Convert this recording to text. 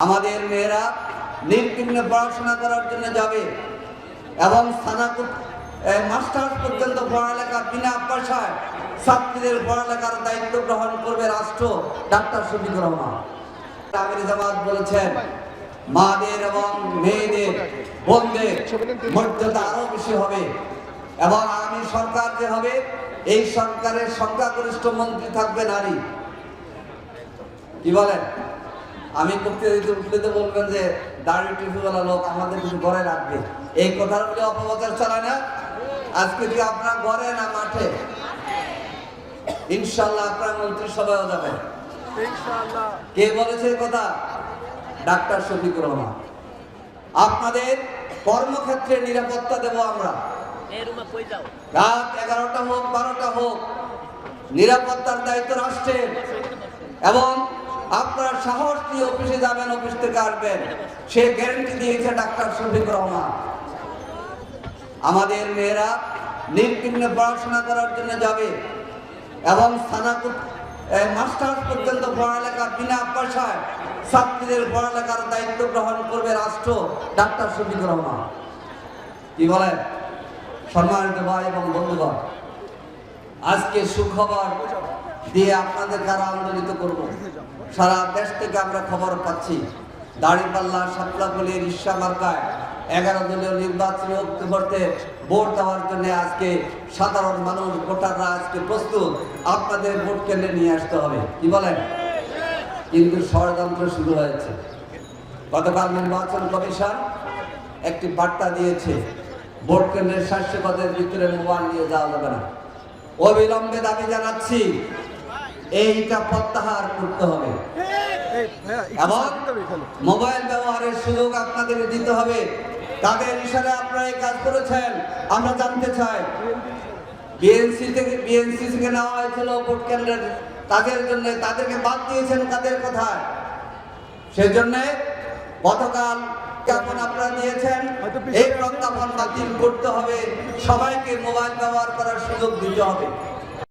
আমাদের মেয়েরা নির্বিঘ্নে পড়াশোনা করার জন্য যাবে এবং মাস্টার্স পর্যন্ত পড়ালেখা বিনা পয়সায় ছাত্রীদের পড়ালেখার দায়িত্ব গ্রহণ করবে রাষ্ট্র। ডাক্তার শফিকুর রহমান আমির জামাত বলেছেন, মাদের এবং মেয়েদের বোনদের মর্যাদা আরো বেশি হবে এবং আগামী সরকার যে হবে, এই সরকারের সংখ্যাগরিষ্ঠ মন্ত্রী থাকবে নারী। কি বলেন? আমি করতে উঠলে তো বলবেন যে দাড়ি টুপিওয়ালা লোক আমাদের কিছু ঘরে রাখবে, এই কথাগুলো অপপ্রচার চালায় না। আজকে কি আপনার ঘরে না মাঠে? ইনশাআল্লাহ আপনার মন্ত্রিসভায়ও যাবেন। কে বলেছে এই কথা? ডাক্তার শফিকুর রহমান। আপনাদের কর্মক্ষেত্রে নিরাপত্তা দেব আমরা। রাত 11টা হোক 12টা হোক, নিরাপত্তার দায়িত্ব রাষ্ট্রের। এবং আপনার সাহস নিয়ে অফিসে যাবেন, অফিস থেকে আসবেন, সে গ্যারান্টি দিয়েছে ডাক্তার শফিকুর রহমান। আমাদের মেয়েরা নির্বিঘ্নে পড়াশোনা করার জন্য যাবে এবং মাস্টার্স পর্যন্ত পড়ালেখা বিনা পয়সায় ছাত্রীদের পড়ালেখার দায়িত্ব গ্রহণ করবে রাষ্ট্র। ডাক্তার শফিকুর রহমান। কি বলেন? সম্মানিত ভাই এবং বন্ধুগণ, আজকে সুখবর দিয়ে আপনাদের কারা আন্দোলিত করব। সারা দেশ থেকে আমরা খবর পাচ্ছি, দাঁড়িপাল্লা সাতলাপল্লীর ইশা মার্কায় 11 দলীয় নির্বাচনী অক্টোবরতে ভোট দেওয়ার জন্য আজকে সাধারণ মানুষ ভোটাররা আজকে প্রস্তুত। আপনাদের ভোট কেন্দ্রে নিয়ে আসতে হবে। কি বলেন? কিন্তু ষড়যন্ত্র শুরু হয়েছে। গতকাল নির্বাচন কমিশন একটি বার্তা দিয়েছে, ভোট কেন্দ্রের স্বাস্থ্যপদের ভিতরে মোবাইল নিয়ে যাওয়া যাবে না। অবিলম্বে দাবি জানাচ্ছি, এইটা প্রত্যাহার করতে হবে এবং মোবাইল ব্যবহারের সুযোগ আপনাদের দিতে হবে। তাদের ইশারায় আপনারা এই কাজ করেছেন। আমরা জানতে চাই, বিএনসি থেকে নেওয়া হয়েছিল ভোট কেন্দ্রের কাজের জন্য, তাদেরকে বাদ দিয়েছেন কাদের কথায়? সেজন্য গতকাল কেমন আপনারা দিয়েছেন, এই প্রজ্ঞাপন বাতিল করতে হবে, সবাইকে মোবাইল ব্যবহার করার সুযোগ দিতে হবে।